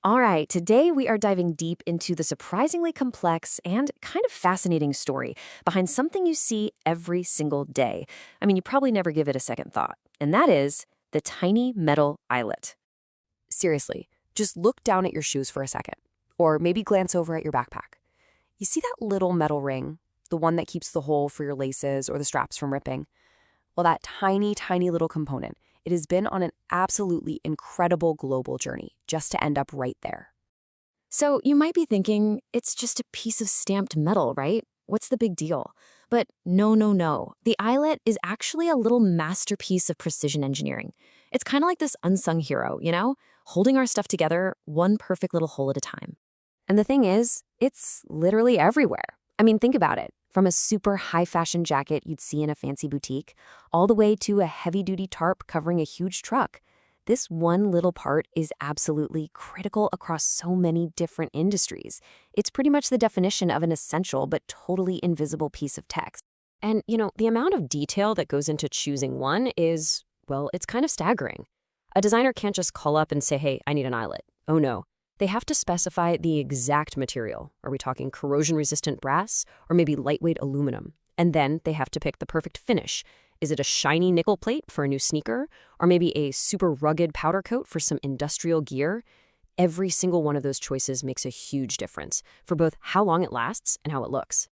All right, today we are diving deep into the surprisingly complex and kind of fascinating story behind something you see every single day. I mean, you probably never give it a second thought, and that is the tiny metal eyelet. Seriously, just look down at your shoes for a second, or maybe glance over at your backpack. You see that little metal ring, the one that keeps the hole for your laces or the straps from ripping? Well, that tiny, tiny little component, it has been on an absolutely incredible global journey just to end up right there. So you might be thinking, it's just a piece of stamped metal, right? What's the big deal? But no, no, no. The eyelet is actually a little masterpiece of precision engineering. It's kind of like this unsung hero, holding our stuff together one perfect little hole at a time. And the thing is, it's literally everywhere. I mean, think about it. From a super high-fashion jacket you'd see in a fancy boutique, all the way to a heavy-duty tarp covering a huge truck. This one little part is absolutely critical across so many different industries. It's pretty much the definition of an essential but totally invisible piece of tech. And, the amount of detail that goes into choosing one is, well, it's kind of staggering. A designer can't just call up and say, hey, I need an eyelet. Oh no. They have to specify the exact material. Are we talking corrosion-resistant brass or maybe lightweight aluminum? And then they have to pick the perfect finish. Is it a shiny nickel plate for a new sneaker? Or maybe a super rugged powder coat for some industrial gear? Every single one of those choices makes a huge difference for both how long it lasts and how it looks.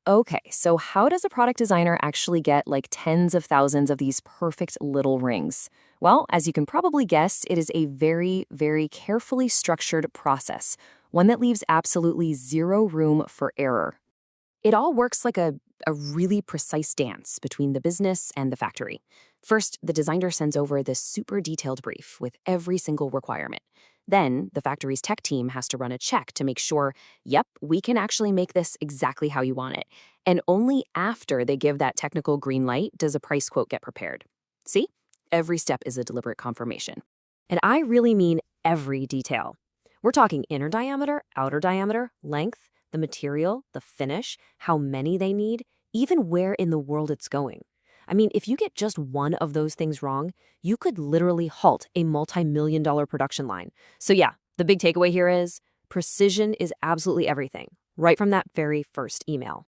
Okay, so how does a product designer actually get like tens of thousands of these perfect little rings? Well, as you can probably guess, it is a very, very carefully structured process, one that leaves absolutely zero room for error. It all works like a really precise dance between the business and the factory. First, the designer sends over this super detailed brief with every single requirement. Then, the factory's tech team has to run a check to make sure, yep, we can actually make this exactly how you want it. And only after they give that technical green light does a price quote get prepared. See? Every step is a deliberate confirmation. And I really mean every detail. We're talking inner diameter, outer diameter, length, the material, the finish, how many they need, even where in the world it's going. I mean, if you get just one of those things wrong, you could literally halt a multi-million-dollar production line. So yeah, the big takeaway here is precision is absolutely everything, right from that very first email.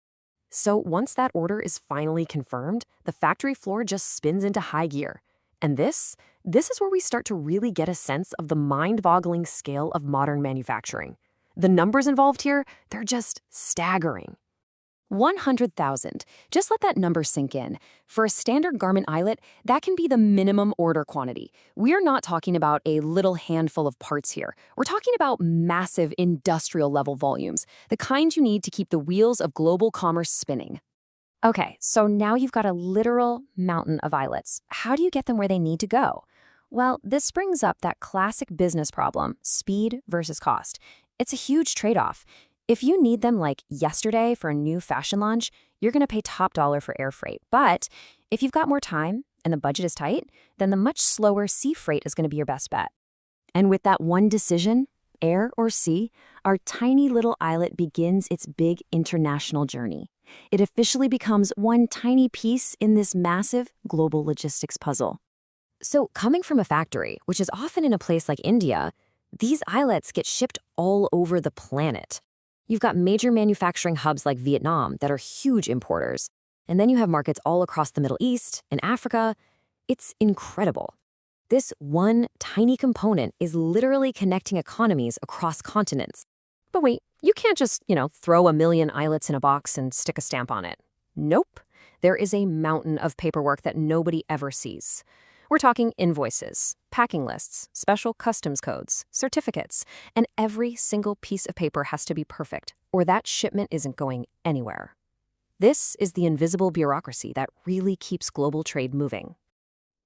So once that order is finally confirmed, the factory floor just spins into high gear. And this is where we start to really get a sense of the mind-boggling scale of modern manufacturing. The numbers involved here, they're just staggering. 100,000. Just let that number sink in. For a standard garment eyelet, that can be the minimum order quantity. We're not talking about a little handful of parts here. We're talking about massive industrial-level volumes, the kind you need to keep the wheels of global commerce spinning. Okay, so now you've got a literal mountain of eyelets. How do you get them where they need to go? Well, this brings up that classic business problem, speed versus cost. It's a huge trade-off. If you need them like yesterday for a new fashion launch, you're going to pay top dollar for air freight. But if you've got more time and the budget is tight, then the much slower sea freight is going to be your best bet. And with that one decision, air or sea, our tiny little eyelet begins its big international journey. It officially becomes one tiny piece in this massive global logistics puzzle. So coming from a factory, which is often in a place like India, these eyelets get shipped all over the planet. You've got major manufacturing hubs like Vietnam that are huge importers. And then you have markets all across the Middle East and Africa. It's incredible. This one tiny component is literally connecting economies across continents. But wait, you can't just, throw a million eyelets in a box and stick a stamp on it. Nope. There is a mountain of paperwork that nobody ever sees. We're talking invoices, packing lists, special customs codes, certificates, and every single piece of paper has to be perfect, or that shipment isn't going anywhere. This is the invisible bureaucracy that really keeps global trade moving.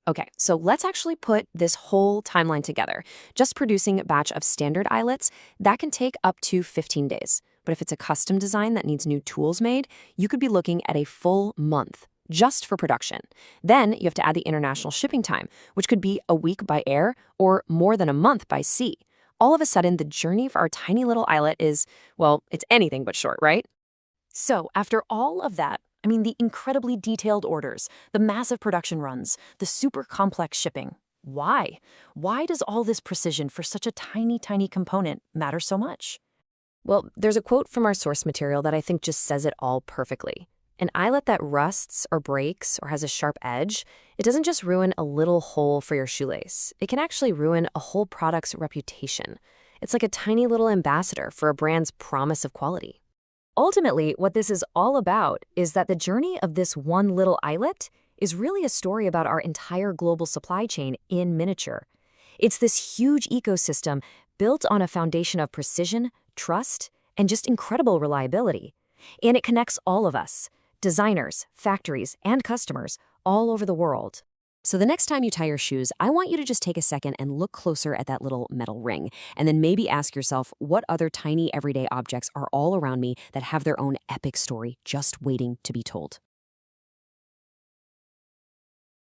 Okay, so let's actually put this whole timeline together. Just producing a batch of standard eyelets, that can take up to 15 days. But if it's a custom design that needs new tools made, you could be looking at a full month just for production. Then you have to add the international shipping time, which could be a week by air or more than a month by sea. All of a sudden, the journey for our tiny little eyelet is, well, it's anything but short, right? So after all of that, the incredibly detailed orders, the massive production runs, the super complex shipping, Why? Why does all this precision for such a tiny, tiny component matter so much? Well, there's a quote from our source material that I think just says it all perfectly. An eyelet that rusts or breaks or has a sharp edge, it doesn't just ruin a little hole for your shoelace. It can actually ruin a whole product's reputation. It's like a tiny little ambassador for a brand's promise of quality. Ultimately, what this is all about is that the journey of this one little eyelet is really a story about our entire global supply chain in miniature. It's this huge ecosystem built on a foundation of precision, trust, and just incredible reliability. And it connects all of us, designers, factories, and customers all over the world. So the next time you tie your shoes, I want you to just take a second and look closer at that little metal ring, and then maybe ask yourself, what other tiny everyday objects are all around me that have their own epic story just waiting to be told?